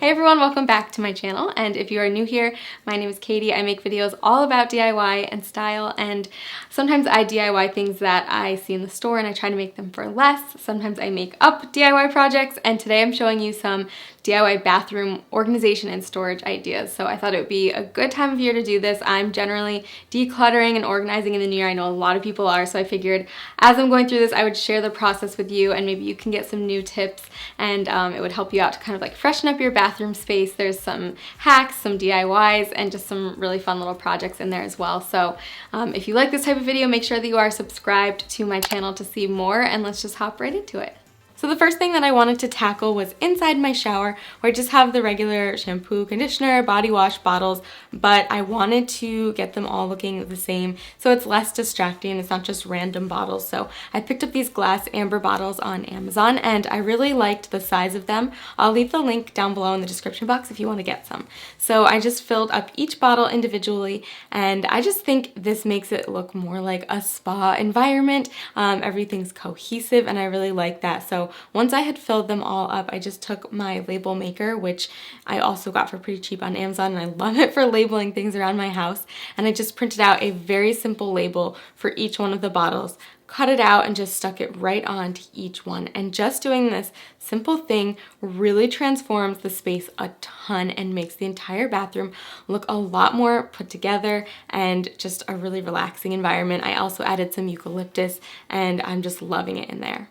Hey everyone, welcome back to my channel, and if you are new here, my name is Katie. I make videos all about DIY and style, and sometimes I DIY things that I see in the store and I try to make them for less. Sometimes I make up DIY projects, and today I'm showing you some DIY bathroom organization and storage ideas. So I thought it would be a good time of year to do this. I'm generally decluttering and organizing in the new year. I know a lot of people are, so I figured as I'm going through this, I would share the process with you, and maybe you can get some new tips, and it would help you out to kind of like freshen up your bathroom space. There's some hacks, some DIYs, and just some really fun little projects in there as well. So if you like this type of video, make sure that you are subscribed to my channel to see more, and let's just hop right into it. So the first thing that I wanted to tackle was inside my shower, where I just have the regular shampoo, conditioner, body wash bottles, but I wanted to get them all looking the same so it's less distracting. It's not just random bottles. So I picked up these glass amber bottles on Amazon, and I really liked the size of them. I'll leave the link down below in the description box if you want to get some. So I just filled up each bottle individually, and I just think this makes it look more like a spa environment. Everything's cohesive, and I really like that. So once I had filled them all up, I just took my label maker, which I also got for pretty cheap on Amazon, and I love it for labeling things around my house, and I just printed out a very simple label for each one of the bottles, cut it out, and just stuck it right onto each one. And just doing this simple thing really transforms the space a ton and makes the entire bathroom look a lot more put together and just a really relaxing environment. I also added some eucalyptus, and I'm just loving it in there.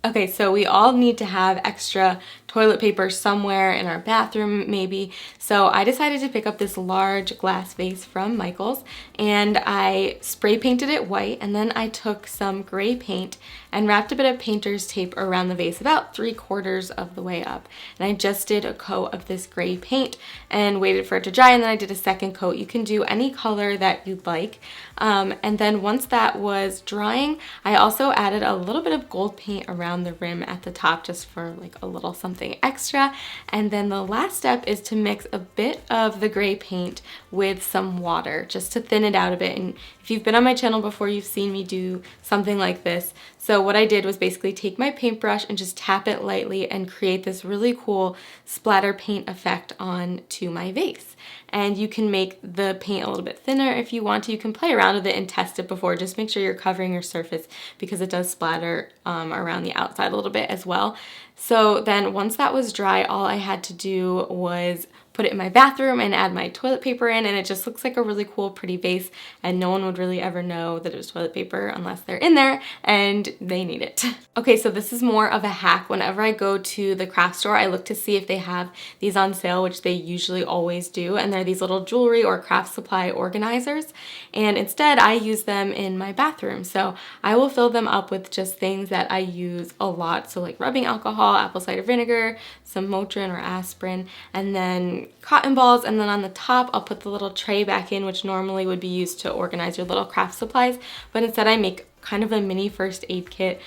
Okay, so we all need to have extra toilet paper somewhere in our bathroom maybe. So I decided to pick up this large glass vase from Michael's, and I spray painted it white, and then I took some gray paint and wrapped a bit of painter's tape around the vase about 3/4 of the way up. And I just did a coat of this gray paint and waited for it to dry, and then I did a second coat. You can do any color that you'd like. And then once that was drying, I also added a little bit of gold paint around the rim at the top just for like a little something extra. And then the last step is to mix a bit of the gray paint with some water just to thin it out a bit. And if you've been on my channel before, you've seen me do something like this. So what I did was basically take my paintbrush and just tap it lightly and create this really cool splatter paint effect onto my vase. And you can make the paint a little bit thinner if you want to. You can play around with it and test it before. Just make sure you're covering your surface because it does splatter around the outside a little bit as well. So then once that was dry, all I had to do was put it in my bathroom and add my toilet paper in, and it just looks like a really cool, pretty vase, and no one would really ever know that it was toilet paper unless they're in there and they need it. Okay, so this is more of a hack. Whenever I go to the craft store, I look to see if they have these on sale, which they usually always do, and they're these little jewelry or craft supply organizers, and instead I use them in my bathroom. So I will fill them up with just things that I use a lot, so like rubbing alcohol, apple cider vinegar, some Motrin or aspirin, and then cotton balls, and then on the top I'll put the little tray back in, which normally would be used to organize your little craft supplies, but instead I make kind of a mini first aid kit.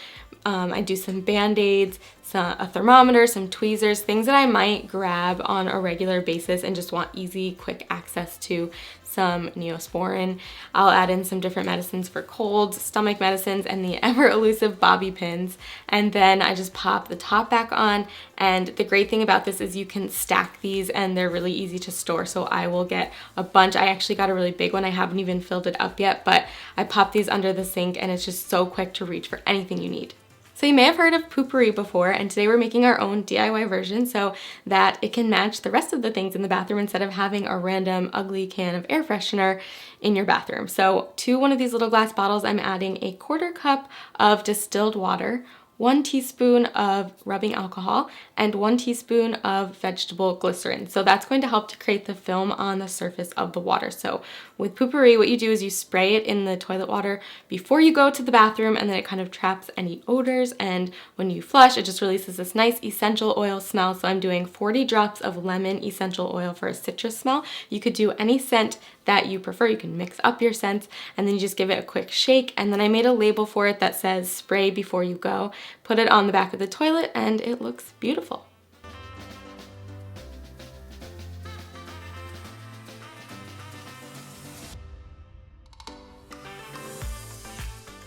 I do some band-aids, a thermometer, some tweezers, things that I might grab on a regular basis and just want easy, quick access to. Some Neosporin. I'll add in some different medicines for colds, stomach medicines, and the ever elusive bobby pins. And then I just pop the top back on. And the great thing about this is you can stack these, and they're really easy to store. So I will get a bunch. I actually got a really big one. I haven't even filled it up yet, but I pop these under the sink, and it's just so quick to reach for anything you need. So you may have heard of Poo Pourri before, and today we're making our own DIY version so that it can match the rest of the things in the bathroom instead of having a random ugly can of air freshener in your bathroom. So to one of these little glass bottles, I'm adding a 1/4 cup of distilled water, 1 teaspoon of rubbing alcohol, and 1 teaspoon of vegetable glycerin. So that's going to help to create the film on the surface of the water. So with Poo Pourri, what you do is you spray it in the toilet water before you go to the bathroom, and then it kind of traps any odors, and when you flush, it just releases this nice essential oil smell. So I'm doing 40 drops of lemon essential oil for a citrus smell. You could do any scent that you prefer. You can mix up your scents, and then you just give it a quick shake. And then I made a label for it that says spray before you go. Put it on the back of the toilet, and it looks beautiful.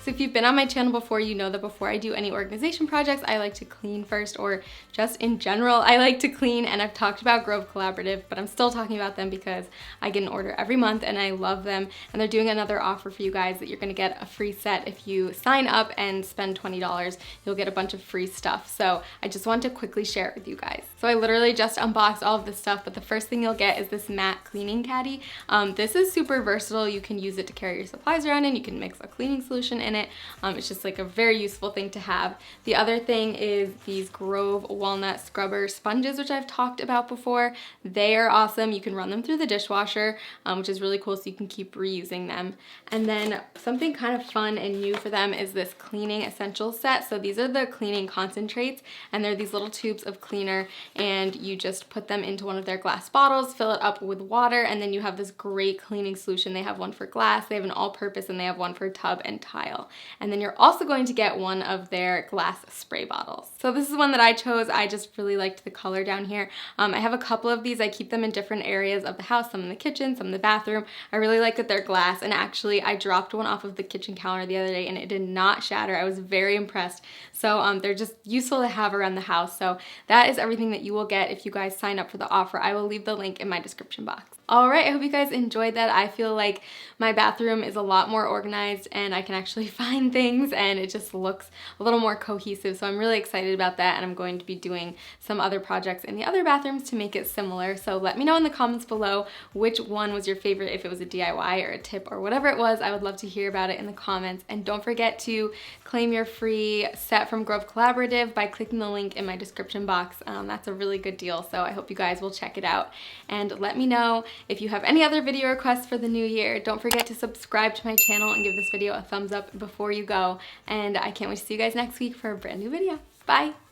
So if you've been on my channel before, you know that before I do any organization projects, I like to clean first, or just in general, I like to clean. And I've talked about Grove Collaborative, but I'm still talking about them because I get an order every month and I love them. And they're doing another offer for you guys that you're gonna get a free set. If you sign up and spend $20, you'll get a bunch of free stuff. So I just wanted to quickly share it with you guys. So I literally just unboxed all of this stuff, but the first thing you'll get is this matte cleaning caddy. This is super versatile. You can use it to carry your supplies around in. You can mix a cleaning solution in it. It's just like a very useful thing to have. The other thing is these Grove Walnut Scrubber sponges, which I've talked about before. They are awesome. You can run them through the dishwasher, which is really cool, so you can keep reusing them. And then something kind of fun and new for them is this cleaning essentials set. So these are the cleaning concentrates, and they're these little tubes of cleaner, and you just put them into one of their glass bottles, fill it up with water, and then you have this great cleaning solution. They have one for glass, they have an all-purpose, and they have one for tub and tile. And then you're also going to get one of their glass spray bottles. So this is one that I chose. I just really liked the color down here. I have a couple of these. I keep them in different areas of the house, some in the kitchen, some in the bathroom. I really like that they're glass, and actually I dropped one off of the kitchen counter the other day and it did not shatter. I was very impressed. So they're just useful to have around the house. So that is everything that you will get if you guys sign up for the offer. I will leave the link in my description box. All right, I hope you guys enjoyed that. I feel like my bathroom is a lot more organized and I can actually find things and it just looks a little more cohesive. So I'm really excited about that, and I'm going to be doing some other projects in the other bathrooms to make it similar. So let me know in the comments below which one was your favorite, if it was a DIY or a tip or whatever it was. I would love to hear about it in the comments. And don't forget to claim your free set from Grove Collaborative by clicking the link in my description box. That's a really good deal, so I hope you guys will check it out. And let me know if you have any other video requests for the new year. Don't forget to subscribe to my channel and give this video a thumbs up before you go. And I can't wait to see you guys next week for a brand new video. Bye!